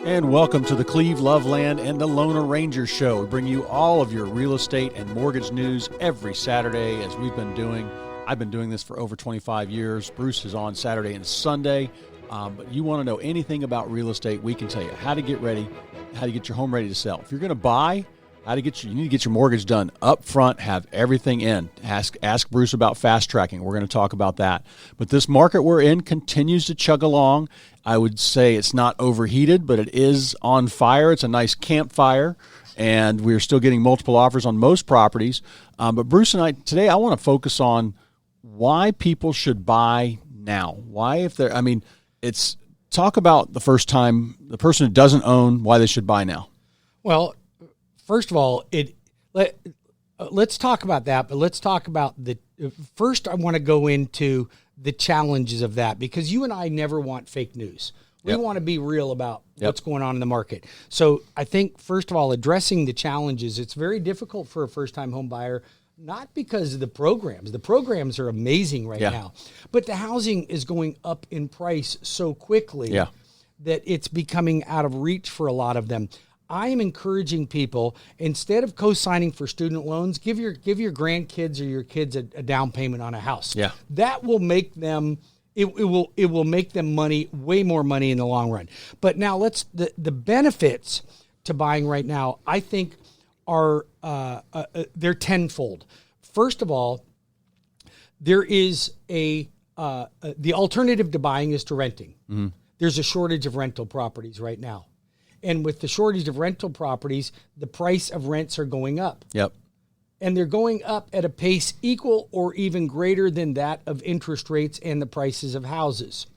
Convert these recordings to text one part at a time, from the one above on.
And welcome to the Cleve Loveland and the Loner Ranger Show. We bring you all of your real estate and mortgage news every Saturday, as we've been doing. I've been doing this for over 25 years. Bruce is on Saturday and Sunday. But you want to know anything about real estate, we can tell you how to get ready, how to get your home ready to sell. If you're going to buy, you need to get your mortgage done up front, have everything in. Ask Bruce about fast tracking. We're going to talk about that. But this market we're in continues to chug along. I would say it's not overheated, but it is on fire. It's a nice campfire, and we're still getting multiple offers on most properties. But Bruce and I, today, I want to focus on why people should buy now. It's talk about the person who doesn't own, why they should buy now. Well, first of all, let's talk about that, but let's talk about first I want to go into the challenges of that, because you and I never want fake news. We want to be real about what's going on in the market. So I think, first of all, addressing the challenges, it's very difficult for a first-time home buyer, not because of the programs. The programs are amazing right now, but the housing is going up in price so quickly that it's becoming out of reach for a lot of them. I am encouraging people, instead of co-signing for student loans, give your grandkids or your kids a down payment on a house. Yeah. That will make them it will make them way more money in the long run. But now the benefits to buying right now, I think, are they're tenfold. First of all, there is the alternative to buying is to renting. Mm-hmm. There's a shortage of rental properties right now. And with the shortage of rental properties, the price of rents are going up. Yep. And they're going up at a pace equal or even greater than that of interest rates and the prices of houses.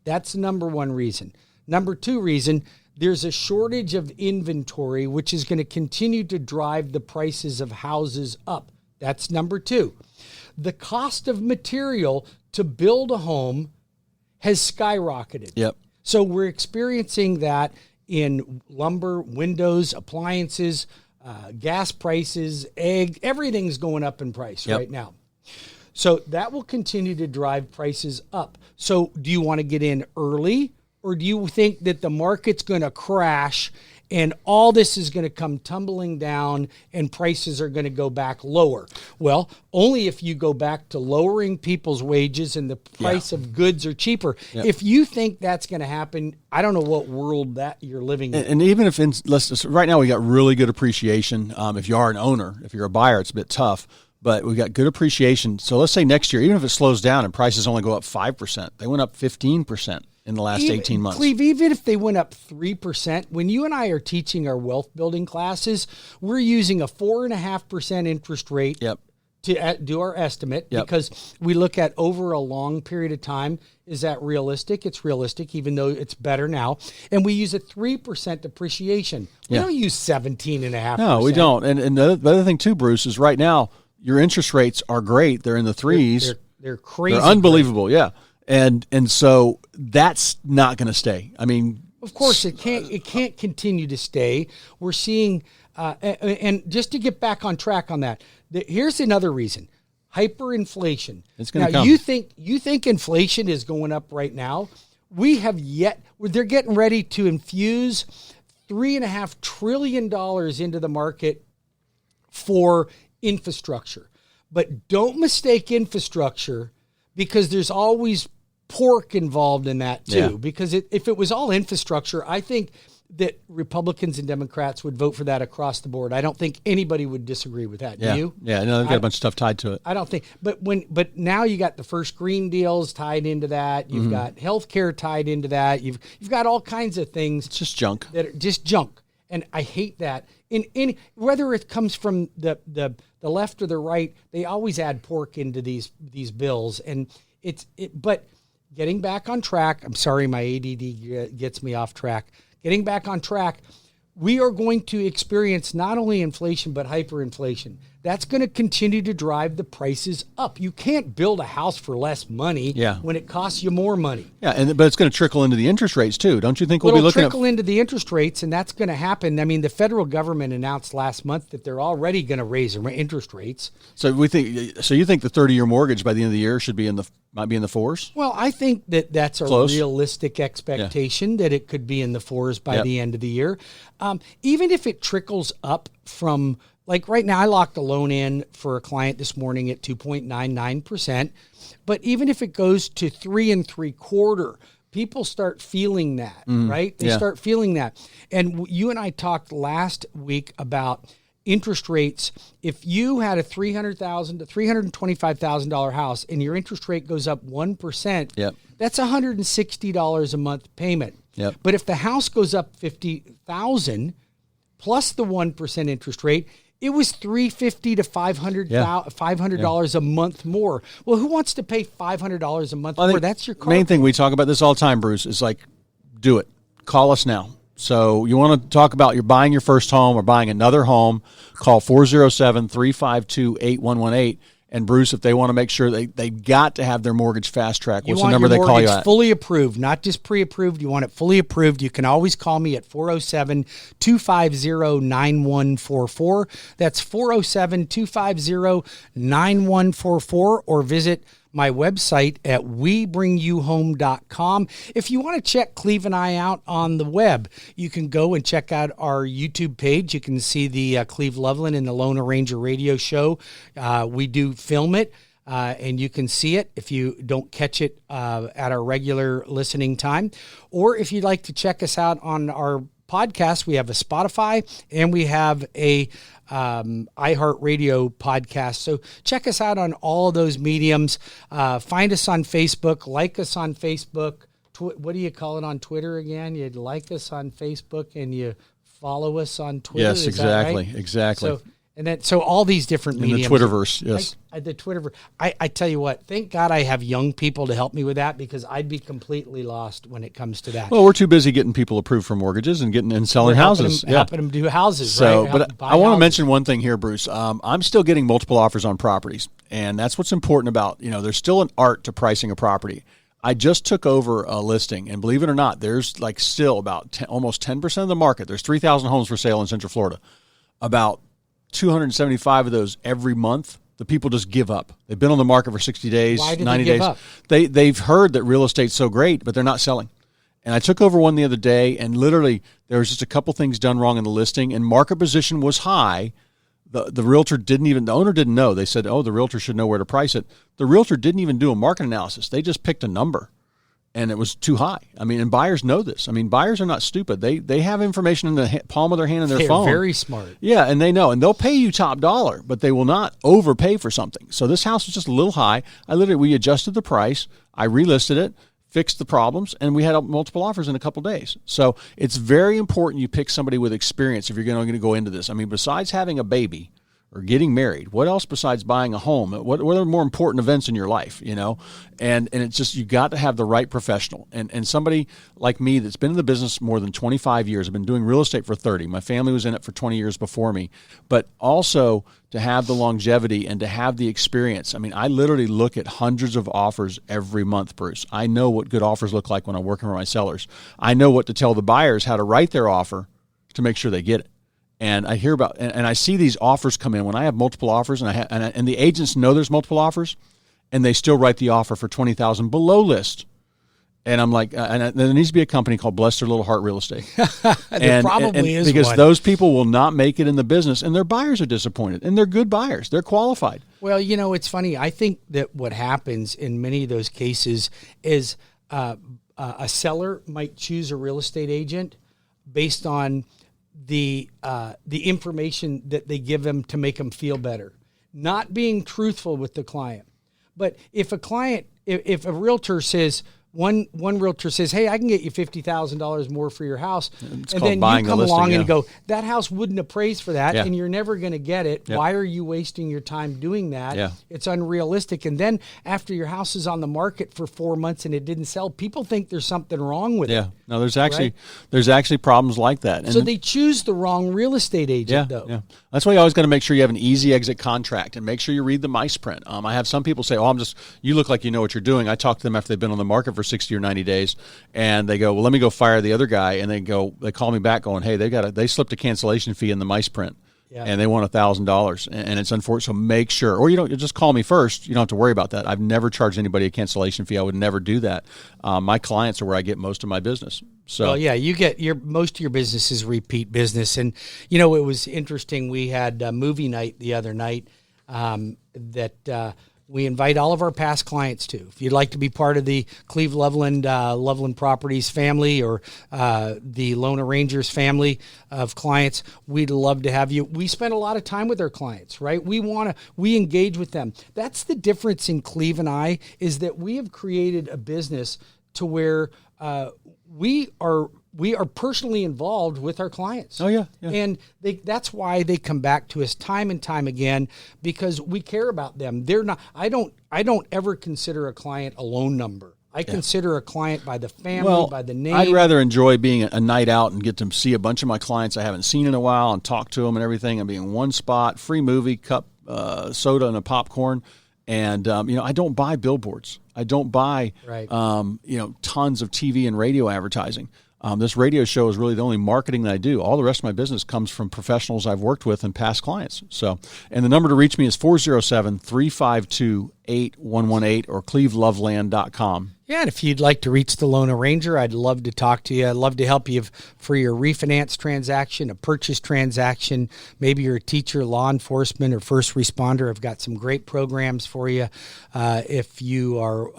That's number one reason. Number two reason, there's a shortage of inventory, which is going to continue to drive the prices of houses up. That's number two. The cost of material to build a home has skyrocketed. Yep. So we're experiencing that in lumber, windows, appliances, gas prices, everything's going up in price right now. So that will continue to drive prices up. So do you want to get in early, or do you think that the market's going to crash and all this is going to come tumbling down and prices are going to go back lower? Well, only if you go back to lowering people's wages and the price of goods are cheaper. Yep. If you think that's going to happen, I don't know what world that you're living in. And even if right now we got really good appreciation. If you are an owner, if you're a buyer, it's a bit tough, but we got good appreciation. So let's say next year, even if it slows down and prices only go up 5%, they went up 15%. In the last 18 months. Cleve, even if they went up 3%, when you and I are teaching our wealth building classes, we're using a 4.5% interest rate to do our estimate because we look at over a long period of time. Is that realistic? It's realistic, even though it's better now. And we use a 3% depreciation. We don't use 17.5%. No, we don't. And the other thing too, Bruce, is right now your interest rates are great. They're in the threes. They're crazy. They're unbelievable. Great. Yeah. And so that's not going to stay. I mean, of course it can't continue to stay. We're seeing, and just to get back on track on that, here's another reason: hyperinflation. It's going to come. You think inflation is going up right now? They're getting ready to infuse $3.5 trillion into the market for infrastructure, but don't mistake infrastructure, because there's always pork involved in that too. Yeah. Because if it was all infrastructure, I think that Republicans and Democrats would vote for that across the board. I don't think anybody would disagree with that. Do you? Yeah, no, they've got a bunch of stuff tied to it. I don't think. But now you got the first green deals tied into that. You've got healthcare tied into that. You've got all kinds of things. It's just junk. That are just junk. And I hate that. In whether it comes from the left or the right, they always add pork into these bills. And but getting back on track, I'm sorry, my ADD gets me off track. Getting back on track, we are going to experience not only inflation, but hyperinflation. that's going to continue to drive the prices up. You can't build a house for less money when it costs you more money. Yeah, but it's going to trickle into the interest rates too. Don't you think we'll be looking trickle into the interest rates, and that's going to happen. I mean, the federal government announced last month that they're already going to raise interest rates. So you think the 30-year mortgage by the end of the year might be in the 4s? Well, I think that's a realistic expectation that it could be in the 4s by the end of the year. Even if it trickles up from, like right now, I locked a loan in for a client this morning at 2.99%. But even if it goes to 3 3/4, people start feeling that, right? They start feeling that. And you and I talked last week about interest rates. If you had a $300,000 to $325,000 house and your interest rate goes up 1%, that's $160 a month payment. Yep. But if the house goes up $50,000 plus the 1% interest rate, it was $350 to $500 a month more. Well, who wants to pay $500 a month more? That's your car. Main thing, we talk about this all the time, Bruce, is like, do it. Call us now. So you want to talk about you're buying your first home or buying another home, call 407-352-8118. And Bruce, if they want to make sure they got to have their mortgage fast track, what's the number they call you at? Fully approved, not just pre-approved. You want it fully approved. You can always call me at 407-250-9144. That's 407-250-9144, or visit my website at webringyouhome.com. If you want to check Cleve and I out on the web, you can go and check out our YouTube page. You can see the Cleve Loveland and the Lone Ranger radio show. We do film it, and you can see it if you don't catch it at our regular listening time. Or if you'd like to check us out on our podcast, we have a Spotify and we have a iHeartRadio podcast. So check us out on all those mediums. Find us on Facebook, like us on Facebook. What do you call it on Twitter again? You'd like us on Facebook and you follow us on Twitter. Yes, exactly. Right? Exactly. So all these different mediums. In the Twitterverse, yes. The Twitterverse. I tell you what, thank God I have young people to help me with that, because I'd be completely lost when it comes to that. Well, we're too busy getting people approved for mortgages and selling houses. Helping them do houses, so, right? But I want to mention one thing here, Bruce. I'm still getting multiple offers on properties, and that's what's important about, there's still an art to pricing a property. I just took over a listing, and believe it or not, there's like still about almost 10% of the market. There's 3,000 homes for sale in Central Florida. About 275 of those every month, the people just give up. They've been on the market for 60 days, 90 days. Up? They've heard that real estate's so great, but they're not selling. And I took over one the other day, and literally there was just a couple things done wrong in the listing, and market position was high. The realtor the owner didn't know. They said, the realtor should know where to price it. The realtor didn't even do a market analysis. They just picked a number, and it was too high. I mean, and buyers know this. I mean, buyers are not stupid. They have information in the palm of their hand in their phone. They're very smart. Yeah, and they know. And they'll pay you top dollar, but they will not overpay for something. So this house was just a little high. We adjusted the price. I relisted it, fixed the problems, and we had multiple offers in a couple days. So it's very important you pick somebody with experience if you're going to go into this. I mean, besides having a baby or getting married, what else besides buying a home? What are the more important events in your life, And it's just, you got to have the right professional. And somebody like me that's been in the business more than 25 years. I've been doing real estate for 30. My family was in it for 20 years before me. But also to have the longevity and to have the experience. I mean, I literally look at hundreds of offers every month, Bruce. I know what good offers look like when I'm working for my sellers. I know what to tell the buyers, how to write their offer to make sure they get it. And I hear about, and I see these offers come in when I have multiple offers, and the agents know there's multiple offers, and they still write the offer for $20,000 below list. And I'm like, there needs to be a company called Bless Their Little Heart Real Estate. There probably is because one. Those people will not make it in the business, and their buyers are disappointed, and they're good buyers. They're qualified. Well, it's funny. I think that what happens in many of those cases is a seller might choose a real estate agent based on the information that they give them to make them feel better, not being truthful with the client. But if a realtor says, one realtor says, "Hey, I can get you $50,000 more for your house," It's and called then buying you the come listing, along yeah. and go, "That house wouldn't appraise for that, Yeah. and you're never going to get it. Yep. Why are you wasting your time doing that? Yeah. It's unrealistic." And then after your house is on the market for 4 months and it didn't sell, people think there's something wrong with it. Yeah. No, there's actually problems like that. And So they choose the wrong real estate agent, though. Yeah. That's why you always got to make sure you have an easy exit contract and make sure you read the mice print. I have some people say, "Oh, you look like you know what you're doing." I talk to them after they've been on the market for 60 or 90 days, and they go, "Well, let me go fire the other guy." And they call me back going, "Hey, they slipped a cancellation fee in the mice print." Yeah. And they want $1,000, and it's unfortunate. So make sure, or you just call me first. You don't have to worry about that. I've never charged anybody a cancellation fee. I would never do that. My clients are where I get most of my business. So well, yeah, you get most of your business is repeat business, and it was interesting. We had a movie night the other night that we invite all of our past clients to. If you'd like to be part of the Cleve Loveland Loveland Properties family or the Lone Rangers family of clients, we'd love to have you. We spend a lot of time with our clients, right? We engage with them. That's the difference in Cleve and I, is that we have created a business to where we are personally involved with our clients. Oh, yeah. And that's why they come back to us time and time again, because we care about them. I don't ever consider a client a loan number. I consider a client by the family, by the name. I'd rather enjoy being a night out and get to see a bunch of my clients I haven't seen in a while and talk to them and everything, and be in one spot, free movie, cup, soda, and a popcorn. And, I don't buy billboards. I don't buy, tons of TV and radio advertising. This radio show is really the only marketing that I do. All the rest of my business comes from professionals I've worked with and past clients. So, and the number to reach me is 407-352-8118 or cleveloveland.com. Yeah, and if you'd like to reach the Lone Ranger, I'd love to talk to you. I'd love to help you for your refinance transaction, a purchase transaction. Maybe you're a teacher, law enforcement, or first responder. I've got some great programs for you if you are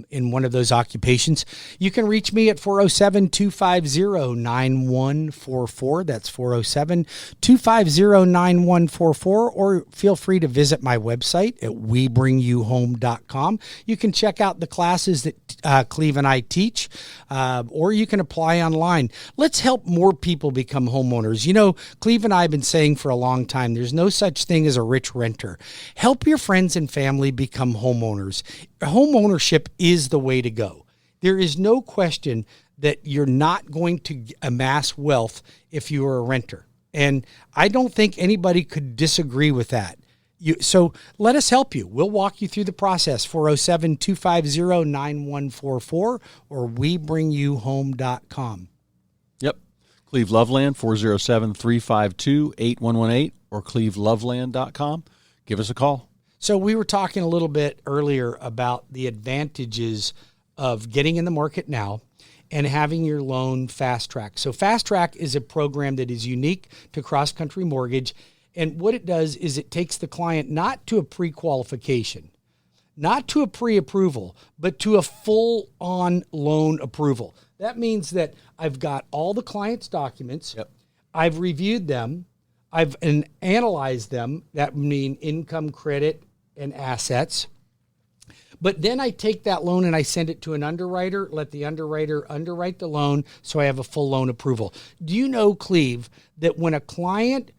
in one of those occupations. You can reach me at 407-250-9144. That's 407-250-9144. Or feel free to visit my website at webringyouhome.com. You can check out the classes that Cleve and I teach, or you can apply online. Let's help more people become homeowners. Cleve and I have been saying for a long time, there's no such thing as a rich renter. Help your friends and family become homeowners. Homeownership is the way to go. There is no question that you're not going to amass wealth if you are a renter. And I don't think anybody could disagree with that. So let us help you. We'll walk you through the process. 407-250-9144 or webringyouhome.com. Yep. Cleve Loveland, 407-352-8118 or cleveloveland.com. Give us a call. So we were talking a little bit earlier about the advantages of getting in the market now and having your loan fast track. So Fast Track is a program that is unique to CrossCountry Mortgage. And what it does is it takes the client not to a pre-qualification, not to a pre-approval, but to a full-on loan approval. That means that I've got all the client's documents. Yep. I've reviewed them. I've analyzed them. That means income, credit, and assets. But then I take that loan and I send it to an underwriter, let the underwriter underwrite the loan so I have a full loan approval. Do you know, Cleve, that when a client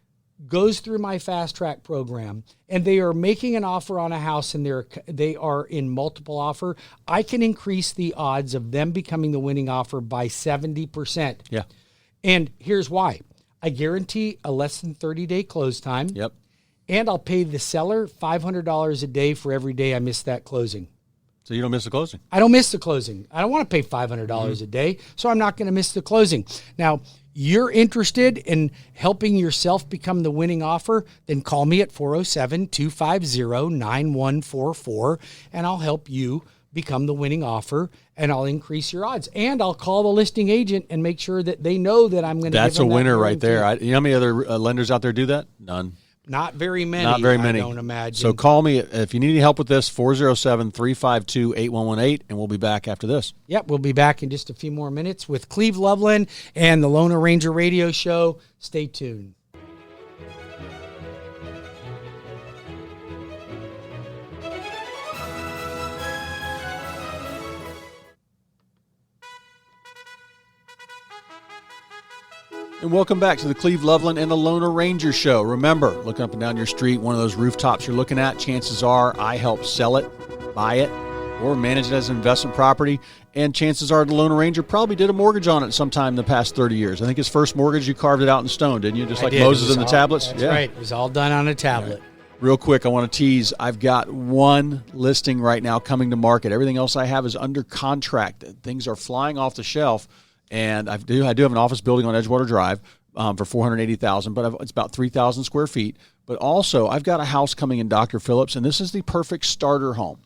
goes through my Fast Track program and they are making an offer on a house and they are in multiple offer, I can increase the odds of them becoming the winning offer by 70%. Yeah. And here's why. I guarantee a less than 30-day close time. Yep. And I'll pay the seller $500 a day for every day I miss that closing. So you don't miss the closing. I don't miss the closing. I don't want to pay $500 a day, so I'm not going to miss the closing. Now, you're interested in helping yourself become the winning offer, then call me at 407-250-9144, and I'll help you become the winning offer, and I'll increase your odds. And I'll call the listing agent and make sure that they know that I'm going to give them That's a winner that right there. You know how many other lenders out there do that? None. Not very many. Not very many. I don't imagine. So call me if you need any help with this, 407-352-8118, and we'll be back after this. Yep, we'll be back in just a few more minutes with Cleve Loveland and the Lone Ranger Radio Show. Stay tuned. And welcome back to the Cleve Loveland and the Loner Ranger Show. Remember, looking up and down your street, one of those rooftops you're looking at, chances are I helped sell it, buy it, or manage it as an investment property. And chances are the Loner Ranger probably did a mortgage on it sometime in the past 30 years. I think his first mortgage, you carved it out in stone, didn't you? Just like Moses and the tablets? That's right. It was all done on a tablet. Right. Real quick, I want to tease. I've got one listing right now coming to market. Everything else I have is under contract. Things are flying off the shelf. And I do have an office building on Edgewater Drive for $480,000, but it's about 3,000 square feet. But also, I've got a house coming in Dr. Phillips, and this is the perfect starter home.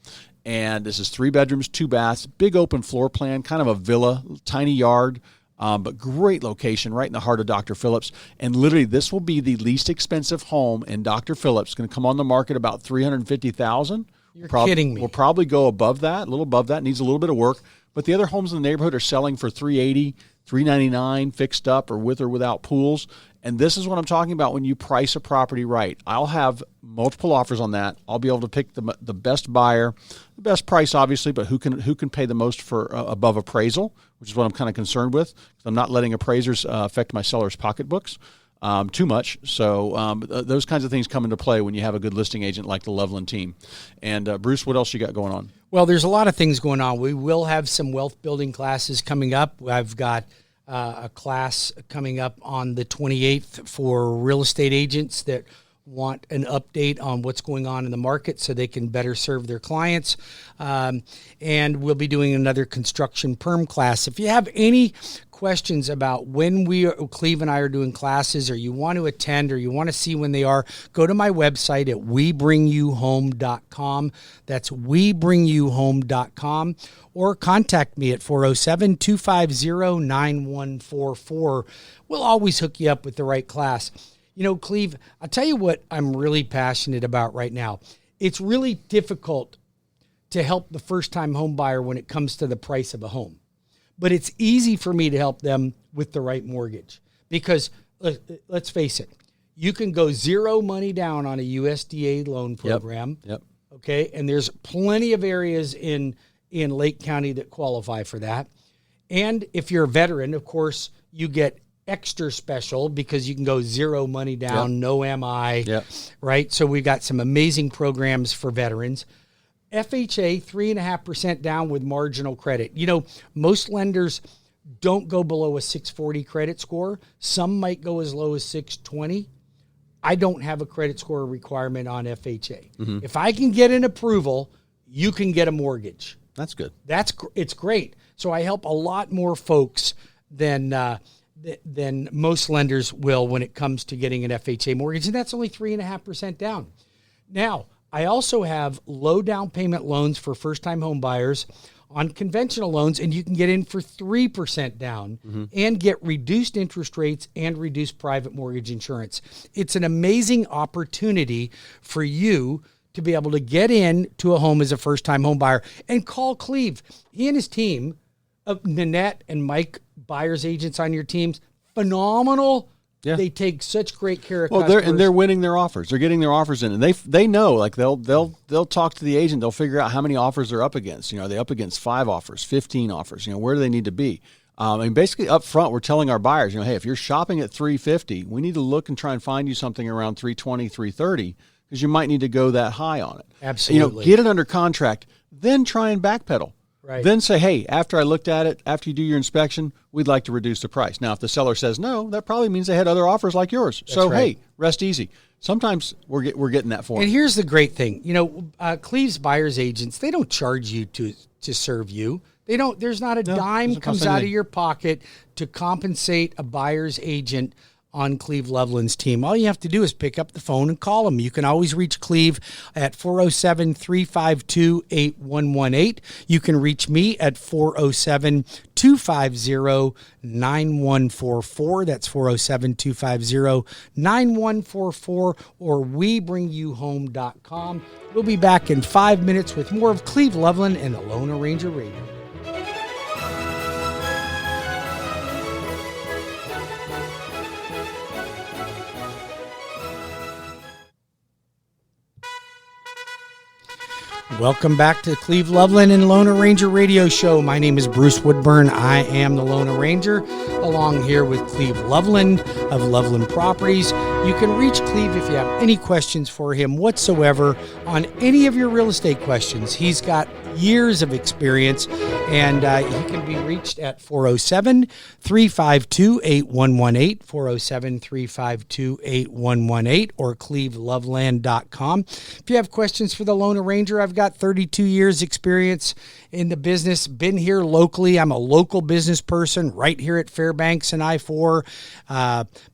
And this is 3 bedrooms, 2 baths, big open floor plan, kind of a villa, tiny yard, but great location right in the heart of Dr. Phillips. And literally, this will be the least expensive home in Dr. Phillips. It's going to come on the market about $350,000. You're kidding me. We'll probably go above that, a little above that. Needs a little bit of work. But the other homes in the neighborhood are selling for $380,000, $399,000, fixed up or with or without pools. And this is what I'm talking about when you price a property right. I'll have multiple offers on that. I'll be able to pick the best buyer, the best price, obviously, but who can pay the most for above appraisal, which is what I'm kind of concerned with. I'm not letting appraisers affect my sellers' pocketbooks too much. So those kinds of things come into play when you have a good listing agent like the Loveland team. And Bruce, what else you got going on? Well, there's a lot of things going on. We will have some wealth building classes coming up. I've got a class coming up on the 28th for real estate agents that want an update on what's going on in the market so they can better serve their clients. And we'll be doing another construction perm class. If you have any questions about when Cleve and I are doing classes, or you want to attend, or you want to see when they are, go to my website at webringyouhome.com. That's webringyouhome.com, or contact me at 407-250-9144. We'll always hook you up with the right class. You know, Cleve, I'll tell you what I'm really passionate about right now. It's really difficult to help the first-time home buyer when it comes to the price of a home. But it's easy for me to help them with the right mortgage, because let's face it, you can go zero money down on a USDA loan program. Yep. Okay. And there's plenty of areas in Lake County that qualify for that. And if you're a veteran, of course, you get extra special because you can go zero money down, no MI, right? So we've got some amazing programs for veterans. FHA, 3.5% down with marginal credit. You know, most lenders don't go below a 640 credit score. Some might go as low as 620. I don't have a credit score requirement on FHA. Mm-hmm. If I can get an approval, you can get a mortgage. That's good. It's great. So I help a lot more folks than most lenders will when it comes to getting an FHA mortgage, and that's only 3.5% down. Now, I also have low down payment loans for first-time home buyers on conventional loans, and you can get in for 3% down and get reduced interest rates and reduced private mortgage insurance. It's an amazing opportunity for you to be able to get into a home as a first-time home buyer. And call Cleve. He and his team, Nanette and Mike, buyers agents on your teams, phenomenal. Yeah. They take such great care of customers. They're winning their offers. They're getting their offers in, and they know, like they'll talk to the agent. They'll figure out how many offers they're up against. You know, are they up against 5 offers, 15 offers? You know, where do they need to be? And basically up front, we're telling our buyers, you know, hey, if you're shopping at $350, we need to look and try and find you something around $320, $330, because you might need to go that high on it. Absolutely. You know, get it under contract, then try and backpedal. Right. Then say, hey, after I looked at it, after you do your inspection, we'd like to reduce the price. Now, if the seller says no, that probably means they had other offers like yours. That's so, right. Hey, rest easy. Sometimes we're getting that for them. And here's the great thing. You know, Cleve's buyer's agents, they don't charge you to serve you. They don't. There's not a dime comes out of your pocket to compensate a buyer's agent on Cleve Loveland's team. All you have to do is pick up the phone and call them. You can always reach Cleve at 407-352-8118. You can reach me at 407-250-9144. That's 407-250-9144, or webringyouhome.com. We'll be back in 5 minutes with more of Cleve Loveland and the Loner Ranger Radio. Welcome back to Cleve Loveland and Lone Ranger Radio Show. My name is Bruce Woodburn. I am the Lone Ranger, along here with Cleve Loveland of Loveland Properties. You can reach Cleve if you have any questions for him whatsoever on any of your real estate questions. He's got years of experience, and he can be reached at 407-352-8118, 407-352-8118, or cleveloveland.com. If you have questions for the Lone Ranger, I've got 32 years experience in the business, been here locally. I'm a local business person right here at Fairbanks and I-4.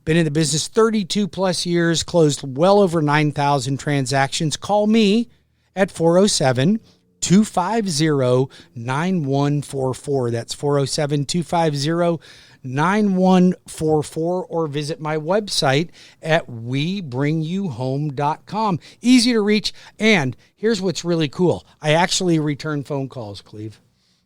Been in the business 32 plus years, closed well over 9,000 transactions. Call me at 407-250-9144. That's 407-250-9144, or visit my website at webringyouhome.com. Easy to reach, and here's what's really cool. I actually return phone calls, Cleve.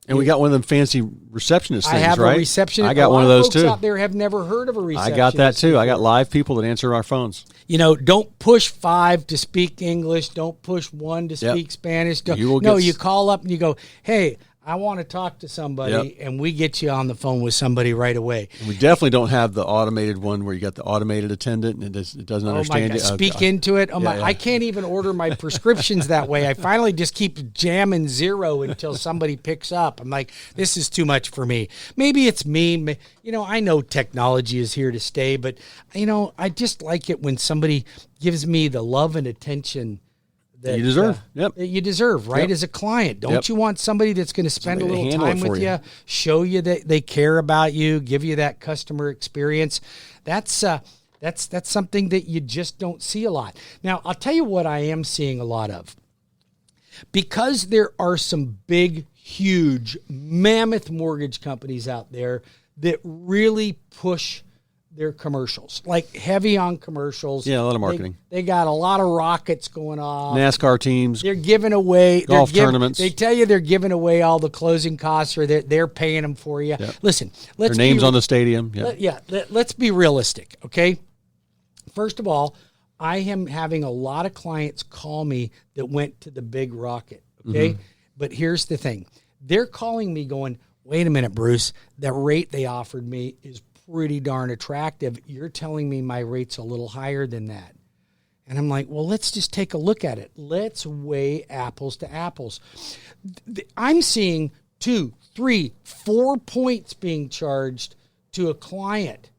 And we got one of them fancy receptionist things, I have right? a receptionist. I got one of those folks too. Out there have never heard of a receptionist. I got that too. I got live people that answer our phones. You know, don't push 5 to speak English. Don't push 1 to speak Spanish. You call up and you go, hey, I want to talk to somebody, and we get you on the phone with somebody right away. And we definitely don't have the automated one where you got the automated attendant and it doesn't understand you. Speak into it. I can't even order my prescriptions that way. I finally just keep jamming 0 until somebody picks up. I'm like, this is too much for me. Maybe it's me. You know, I know technology is here to stay, but, you know, I just like it when somebody gives me the love and attention that you deserve. That you deserve, right? As a client, don't you want somebody that's going to spend a little time with you, show you that they care about you, give you that customer experience? That's something that you just don't see a lot. Now, I'll tell you what I am seeing a lot of. Because there are some big, huge, mammoth mortgage companies out there that really push their commercials, like heavy on commercials. Yeah, a lot of marketing. They got a lot of rockets going on. NASCAR teams. They're giving away golf tournaments. They tell you they're giving away all the closing costs, or they're paying them for you. Yep. Listen, their names on the stadium. Let's be realistic, okay? First of all, I am having a lot of clients call me that went to the big rocket, okay? Mm-hmm. But here's the thing. They're calling me going, wait a minute, Bruce, that rate they offered me is pretty darn attractive. You're telling me my rate's a little higher than that. And I'm like, well, let's just take a look at it. Let's weigh apples to apples. I'm seeing 2, 3, 4 points being charged to a client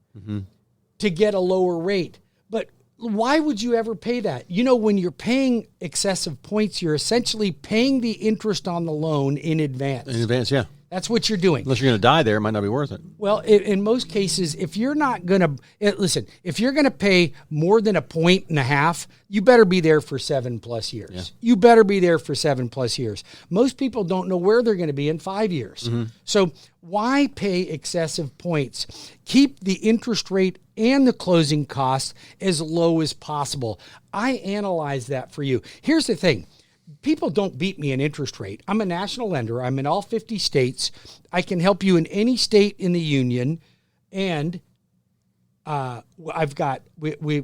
to get a lower rate. But why would you ever pay that? You know, when you're paying excessive points, you're essentially paying the interest on the loan in advance. In advance, yeah. That's what you're doing. Unless you're going to die there, it might not be worth it. Well, in most cases, if you're not going to if you're going to pay more than 1.5 points, you better be there for 7+ years. Yeah. You better be there for 7+ years. Most people don't know where they're going to be in 5 years. Mm-hmm. So why pay excessive points? Keep the interest rate and the closing costs as low as possible. I analyze that for you. Here's the thing. People don't beat me in interest rate. I'm a national lender. I'm in all 50 states. I can help you in any state in the union, and we've got we're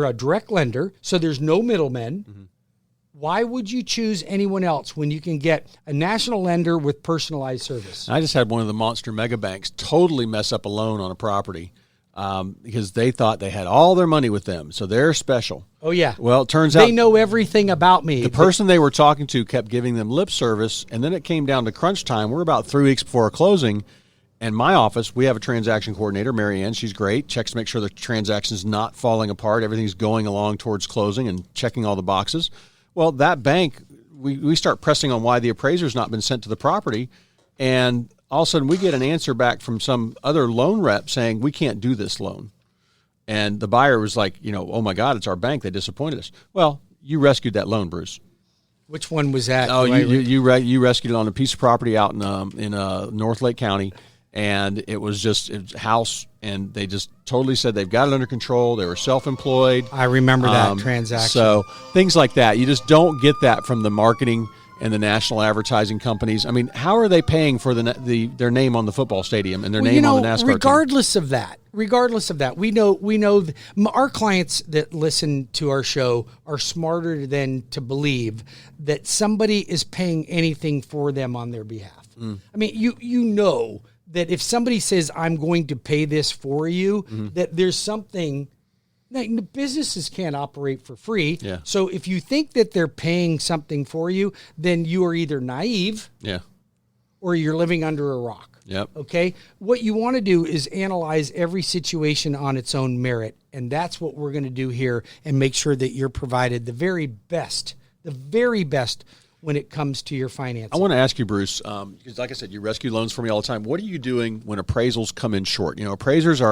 a direct lender, so there's no middlemen. Mm-hmm. Why would you choose anyone else when you can get a national lender with personalized service? I just had one of the monster mega banks totally mess up a loan on a property. Because they thought they had all their money with them, so they're special. Oh, yeah. Well, it turns out they know everything about me. The person they were talking to kept giving them lip service, and then it came down to crunch time. We're about 3 weeks before a closing, and my office, we have a transaction coordinator, Mary Ann. She's great, checks to make sure the transaction's not falling apart, everything's going along towards closing and checking all the boxes. Well, that bank, we start pressing on why the appraiser's not been sent to the property, and all of a sudden we get an answer back from some other loan rep saying we can't do this loan. And the buyer was like, oh my God, it's our bank. They disappointed us. Well, you rescued that loan, Bruce. Which one was that? Oh, you rescued it on a piece of property out in North Lake County, and it was a house, and they just totally said they've got it under control. They were self-employed. I remember that transaction. So things like that. You just don't get that from the marketing and the national advertising companies. I mean, how are they paying for their name on the football stadium and their name on the NASCAR regardless team? Regardless of that, we know our clients that listen to our show are smarter than to believe that somebody is paying anything for them on their behalf. I mean, you know that if somebody says, I'm going to pay this for you, that there's something. Like, businesses can't operate for free. Yeah. So if you think that they're paying something for you, then you are either naive or you're living under a rock. Yep. Okay? What you want to do is analyze every situation on its own merit, and that's what we're going to do here and make sure that you're provided the very best when it comes to your finances. I want to ask you, Bruce, because like I said, you rescue loans for me all the time. What are you doing when appraisals come in short? You know, appraisers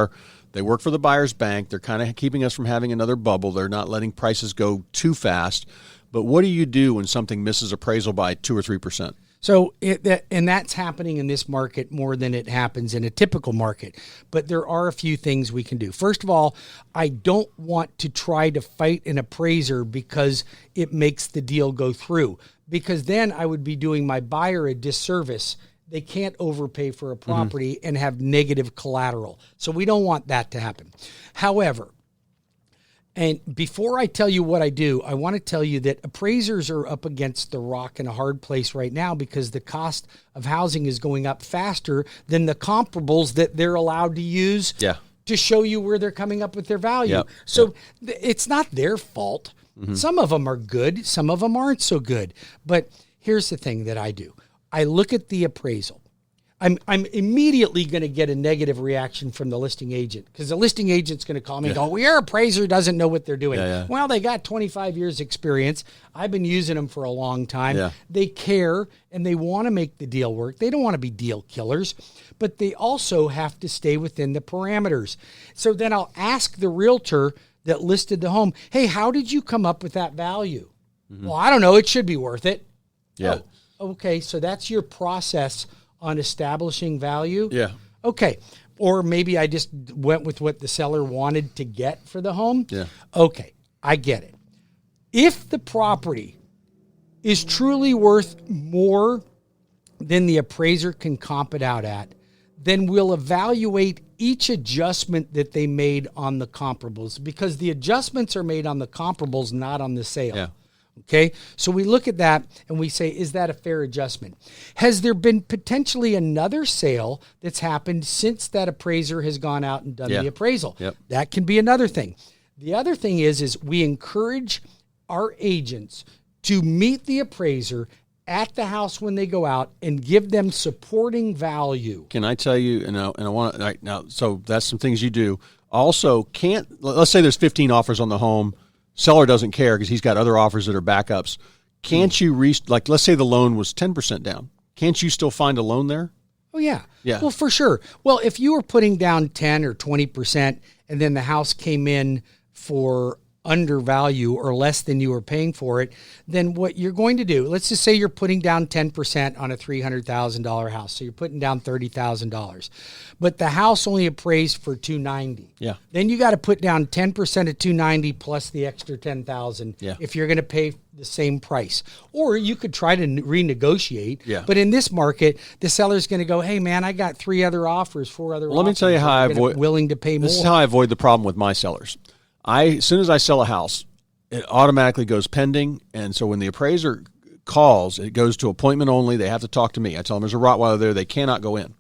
they work for the buyer's bank. They're kind of keeping us from having another bubble. They're not letting prices go too fast. But what do you do when something misses appraisal by 2 or 3%? So that's happening in this market more than it happens in a typical market. But there are a few things we can do. First of all, I don't want to try to fight an appraiser because it makes the deal go through, because then I would be doing my buyer a disservice. They can't overpay for a property and have negative collateral. So we don't want that to happen. However, and before I tell you what I do, I want to tell you that appraisers are up against the rock in a hard place right now because the cost of housing is going up faster than the comparables that they're allowed to use to show you where they're coming up with their value. So it's not their fault. Some of them are good. Some of them aren't so good. But here's the thing that I do. I look at the appraisal. I'm immediately going to get a negative reaction from the listing agent because the listing agent's going to call me and go, well, your appraiser doesn't know what they're doing. Well, they got 25 years experience. I've been using them for a long time. They care and they want to make the deal work. They don't want to be deal killers, but they also have to stay within the parameters. So then I'll ask the realtor that listed the home, hey, how did you come up with that value? Well, I don't know. It should be worth it. Oh, okay, so that's your process on establishing value? Okay. Or maybe I just went with what the seller wanted to get for the home? Okay, I get it. If the property is truly worth more than the appraiser can comp it out at, then we'll evaluate each adjustment that they made on the comparables because the adjustments are made on the comparables, not on the sale. Okay, so we look at that and we say, is that a fair adjustment? Has there been potentially another sale that's happened since that appraiser has gone out and done the appraisal? That can be another thing. The other thing is we encourage our agents to meet the appraiser at the house when they go out and give them supporting value. Can I tell you, and I want to, now, so that's some things you do. Also, let's say there's 15 offers on the home. Seller doesn't care because he's got other offers that are backups. Can't you let's say the loan was 10% down. Can't you still find a loan there? Oh, yeah. Well, for sure. Well, if you were putting down 10 or 20% and then the house came in for under value or less than you were paying for it, then what you're going to do, let's just say you're putting down 10% on a $300,000 house. So you're putting down $30,000, but the house only appraised for $290,000. Then you got to put down 10% of $290,000 plus the extra $10,000 if you're going to pay the same price. Or you could try to renegotiate. But in this market, the seller's going to go, hey man, I got 4 other offers. Let me tell you how I avoid willing to pay more. This is how I avoid the problem with my sellers. As soon as I sell a house, it automatically goes pending. And so when the appraiser calls, it goes to appointment only. They have to talk to me. I tell them there's a Rottweiler there. They cannot go in.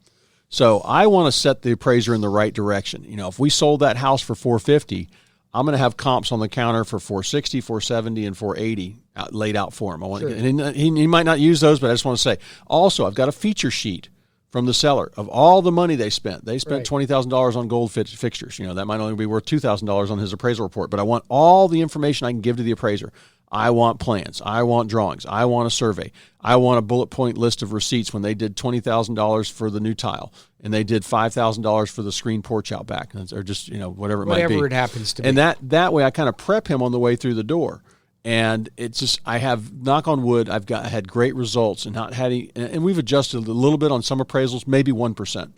So I want to set the appraiser in the right direction. You know, if we sold that house for $450,000, I'm going to have comps on the counter for $460,000, $470,000, and $480,000 laid out for him. And he might not use those, but I just want to say, also, I've got a feature sheet from the seller of all the money they spent. They spent $20,000 on gold fixtures. You know, that might only be worth $2,000 on his appraisal report, but I want all the information I can give to the appraiser. I want plans. I want drawings. I want a survey. I want a bullet point list of receipts when they did $20,000 for the new tile and they did $5,000 for the screen porch out back, or just, you know, whatever it might be. Whatever it happens to be. And that way I kind of prep him on the way through the door. And it's just, I have, knock on wood, I had great results and not had any, and we've adjusted a little bit on some appraisals, maybe 1%.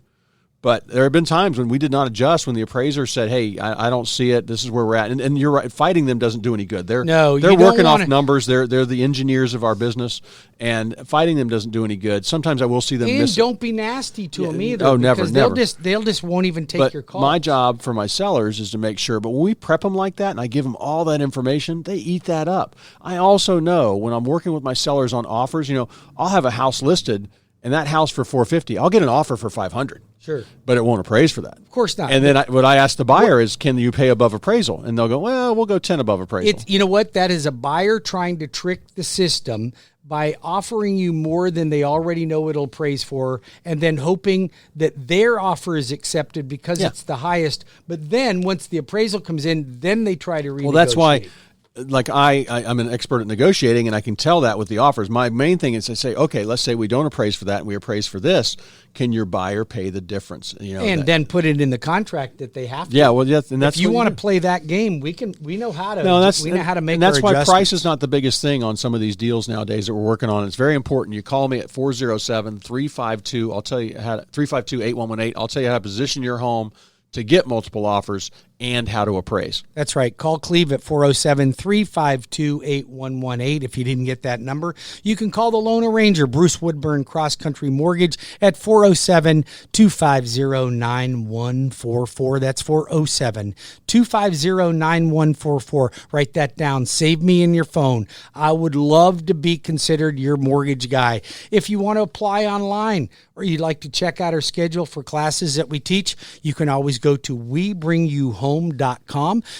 But there have been times when we did not adjust, when the appraiser said, hey, I don't see it. This is where we're at. And you're right. Fighting them doesn't do any good. They're working off numbers. They're the engineers of our business. And fighting them doesn't do any good. Sometimes I will see them miss. And don't be nasty to them either. Oh, never. They'll just won't even take your call. My job for my sellers is to make sure. But when we prep them like that and I give them all that information, they eat that up. I also know when I'm working with my sellers on offers, I'll have a house listed and that house for $450, I'll get an offer for $500. Sure. But it won't appraise for that. Of course not. And then what I ask the buyer is, can you pay above appraisal? And they'll go, well, we'll go 10 above appraisal. You know what? That is a buyer trying to trick the system by offering you more than they already know it'll appraise for, and then hoping that their offer is accepted because it's the highest. But then once the appraisal comes in, then they try to renegotiate. Well, that's why... Like I'm an expert at negotiating, and I can tell that with the offers. My main thing is I say, okay, let's say we don't appraise for that and we appraise for this. Can your buyer pay the difference? Then put it in the contract that they have to. Yeah, well, yes, and that's if you want to play that game, we know how to. We know how to make. And that's why price is not the biggest thing on some of these deals nowadays that we're working on. It's very important. You call me at 407-352. I'll tell you how to 352-8118. I'll tell you how to position your home to get multiple offers and how to appraise. That's right. Call Cleve at 407-352-8118 if you didn't get that number. You can call the Lone Ranger, Bruce Woodburn, CrossCountry Mortgage, at 407-250-9144. That's 407-250-9144. Write that down. Save me in your phone. I would love to be considered your mortgage guy. If you want to apply online or you'd like to check out our schedule for classes that we teach, you can always go to WeBringYouHome.com.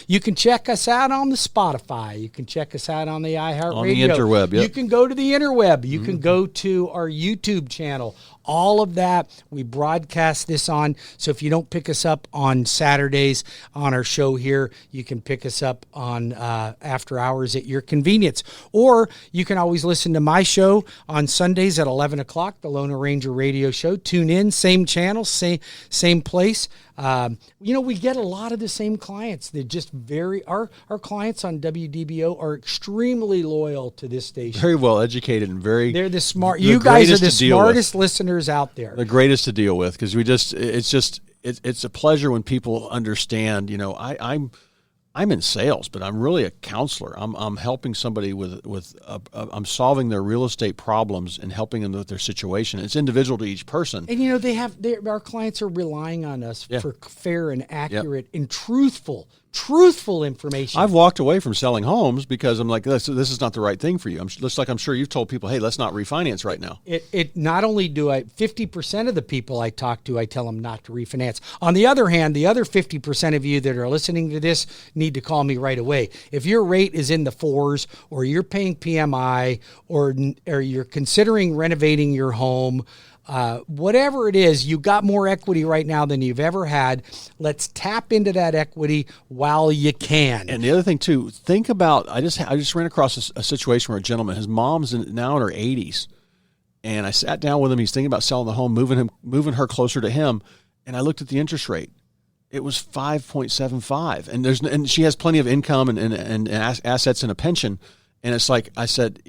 You can check us out on the Spotify. You can check us out on the iHeartRadio. On the interweb, yep. You can go to the interweb. You can go to our YouTube channel. All of that, we broadcast this on. So if you don't pick us up on Saturdays on our show here, you can pick us up on after hours at your convenience. Or you can always listen to my show on Sundays at 11 o'clock, the Lone Ranger Radio Show. Tune in, same channel, same place. We get a lot of the same clients. They're just our clients on WDBO are extremely loyal to this station. Very well educated and they're the smart. You guys are the smartest listeners out there. The greatest to deal with because it's a pleasure when people understand. I'm in sales, but I'm really a counselor. I'm helping somebody I'm solving their real estate problems and helping them with their situation. It's individual to each person. And our clients are relying on us for fair and accurate and truthful information. I've walked away from selling homes because I'm like, this is not the right thing for you. I'm sure you've told people, hey, let's not refinance right now. It not only do 50% of the people I talk to, I tell them not to refinance. On the other hand, the other 50% of you that are listening to this need to call me right away. If your rate is in the 4s, or you're paying PMI, or you're considering renovating your home, whatever it is, you got more equity right now than you've ever had. Let's tap into that equity while you can. And the other thing too, think about, I just ran across a situation where a gentleman, his mom's now in her 80s, and I sat down with him. He's thinking about selling the home, moving her closer to him, and I looked at the interest rate. It was 5.75, and she has plenty of income and assets and a pension. And it's like I said,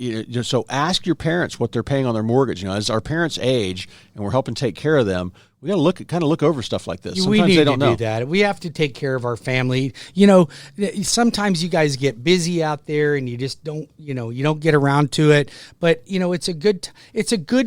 so ask your parents what they're paying on their mortgage. As our parents age and we're helping take care of them, we got to look over stuff like this. Sometimes they don't know. We need to do that. We have to take care of our family. Sometimes you guys get busy out there and you just don't, you don't get around to it. But it's a good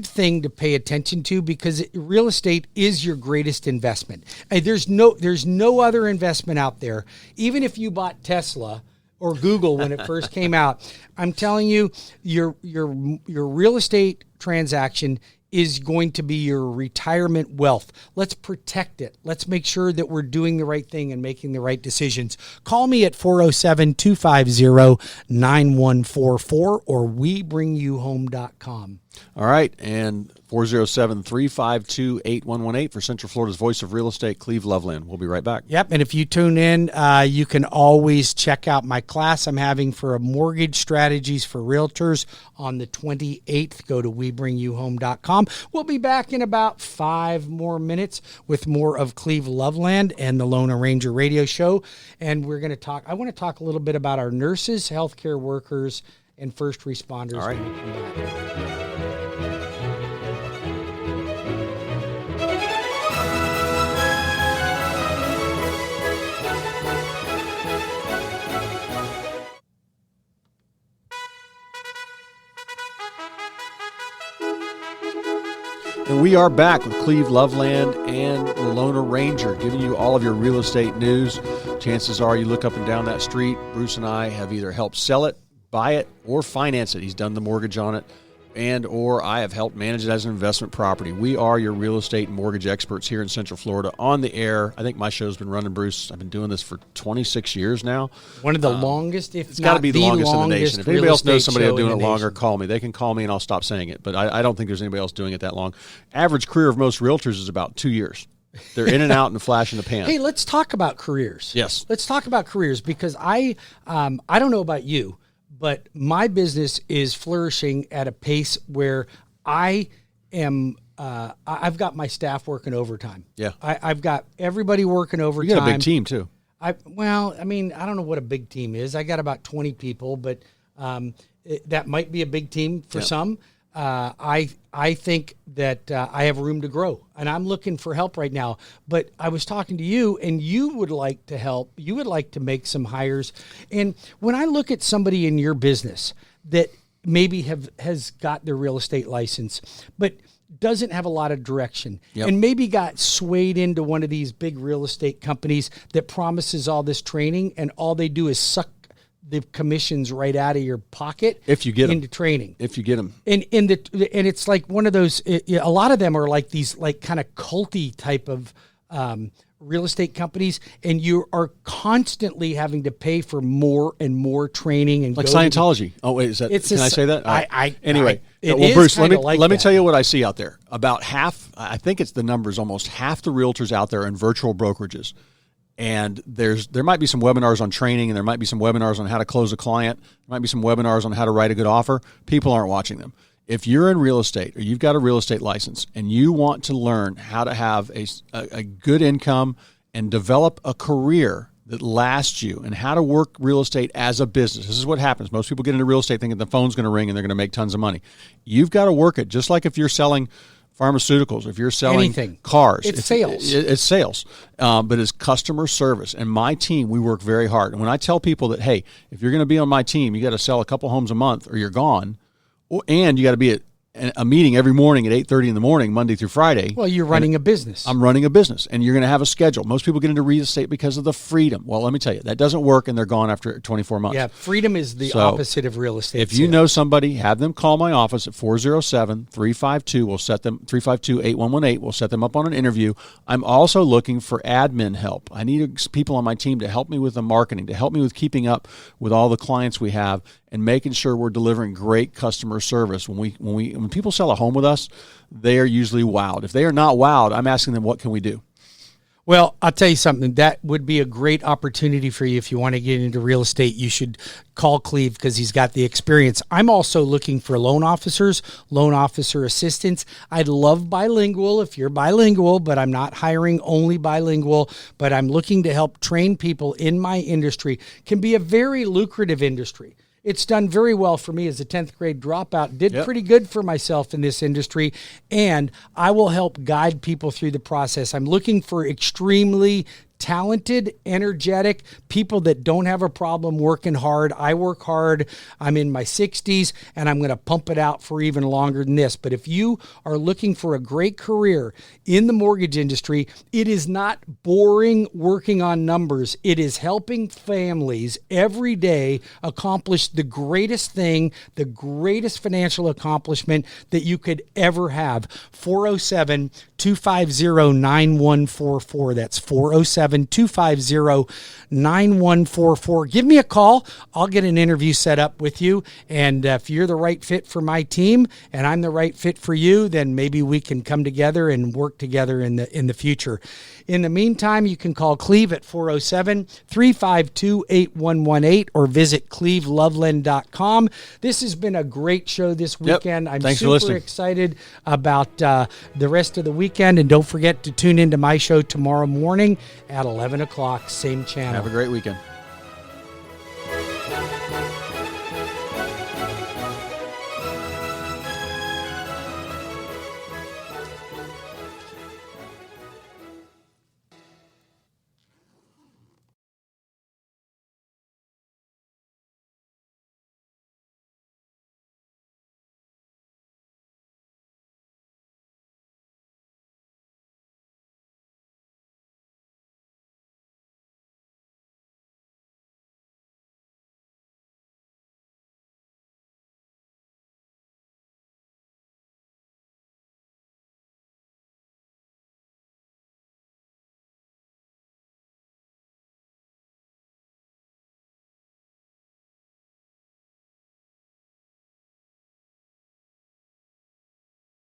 thing to pay attention to because real estate is your greatest investment. There's no other investment out there. Even if you bought Tesla or Google when it first came out, I'm telling you, your real estate transaction is going to be your retirement wealth. Let's protect it. Let's make sure that we're doing the right thing and making the right decisions. Call me at 407-250-9144 or WeBringYouHome.com. All right, and 407-352-8118 for Central Florida's voice of real estate, Cleve Loveland. We'll be right back. Yep, and if you tune in, you can always check out my class I'm having for mortgage strategies for realtors on the 28th. Go to WeBringYouHome.com. We'll be back in about 5 more minutes with more of Cleve Loveland and the Lone Ranger Radio Show, and we're going to talk. I want to talk a little bit about our nurses, healthcare workers, and first responders. All right. When we come back. And we are back with Cleve Loveland and the Loner Ranger, giving you all of your real estate news. Chances are you look up and down that street, Bruce and I have either helped sell it, buy it, or finance it. He's done the mortgage on it, and or I have helped manage it as an investment property. We are your real estate and mortgage experts here in Central Florida on the air. I think my show's been running, Bruce. I've been doing this for 26 years now. One of the longest, if it's got to be the longest in the nation. If anybody else knows somebody doing it longer, nation. call me. They can call me and I'll stop saying it. But I don't think there's anybody else doing it that long. Average career of most realtors is about 2 years. They're in and out in a flash in the pan. Hey, let's talk about careers. Yes. Let's talk about careers because I don't know about you, but my business is flourishing at a pace where I am. I've got my staff working overtime. Yeah, I've got everybody working overtime. You got a big team too. I don't know what a big team is. I got about 20 people, but that might be a big team for some. I think that I have room to grow, and I'm looking for help right now. But I was talking to you, and you would like to help. You would like to make some hires. And when I look at somebody in your business that maybe has got their real estate license, but doesn't have a lot of direction, and maybe got swayed into one of these big real estate companies that promises all this training, and all they do is suck the commissions right out of your pocket if you get into training. If you get them, and it's like one of those. A lot of them are like these, like kind of culty type of real estate companies, and you are constantly having to pay for more and more training and like Scientology. Oh wait, is that? Can I say that? Anyway, well, Bruce, let me tell you what I see out there. About half, I think it's the numbers, almost half the realtors out there in virtual brokerages. And there might be some webinars on training, and there might be some webinars on how to close a client. There might be some webinars on how to write a good offer. People aren't watching them. If you're in real estate or you've got a real estate license and you want to learn how to have a good income and develop a career that lasts you and how to work real estate as a business, this is what happens. Most people get into real estate thinking the phone's going to ring and they're going to make tons of money. You've got to work it just like if you're selling pharmaceuticals, if you're selling anything, cars, it's sales. It's sales, but it's customer service. And my team, we work very hard. And when I tell people that, hey, if you're going to be on my team, you got to sell a couple homes a month or you're gone, and you got to be at a meeting every morning at 8:30 in the morning, Monday through Friday. Well, you're running a business. I'm running a business, and you're going to have a schedule. Most people get into real estate because of the freedom. Well, let me tell you, that doesn't work, and they're gone after 24 months. Yeah, freedom is the opposite of real estate. If you know somebody, have them call my office at 407-352. We'll set them 352-8118. We'll set them up on an interview. I'm also looking for admin help. I need people on my team to help me with the marketing, to help me with keeping up with all the clients we have, and making sure we're delivering great customer service. When people sell a home with us, they are usually wowed. If they are not wowed, I'm asking them, what can we do? Well, I'll tell you something. That would be a great opportunity for you if you want to get into real estate. You should call Cleve because he's got the experience. I'm also looking for loan officers, loan officer assistants. I'd love bilingual if you're bilingual, but I'm not hiring only bilingual. But I'm looking to help train people in my industry. Can be a very lucrative industry. It's done very well for me as a 10th grade dropout. Did pretty good for myself in this industry, and I will help guide people through the process. I'm looking for extremely talented, energetic people that don't have a problem working hard. I work hard. I'm in my 60s, and I'm going to pump it out for even longer than this. But if you are looking for a great career in the mortgage industry, it is not boring working on numbers. It is helping families every day accomplish the greatest thing, the greatest financial accomplishment that you could ever have. 407-250-9144. That's 407-250-9144. Give me a call. I'll get an interview set up with you. And if you're the right fit for my team and I'm the right fit for you, then maybe we can come together and work together in the future. In the meantime, you can call Cleve at 407-352-8118 or visit cleveloveland.com. This has been a great show this weekend. I'm super excited about the rest of the weekend. And don't forget to tune into my show tomorrow morning at 11 o'clock, same channel. Have a great weekend.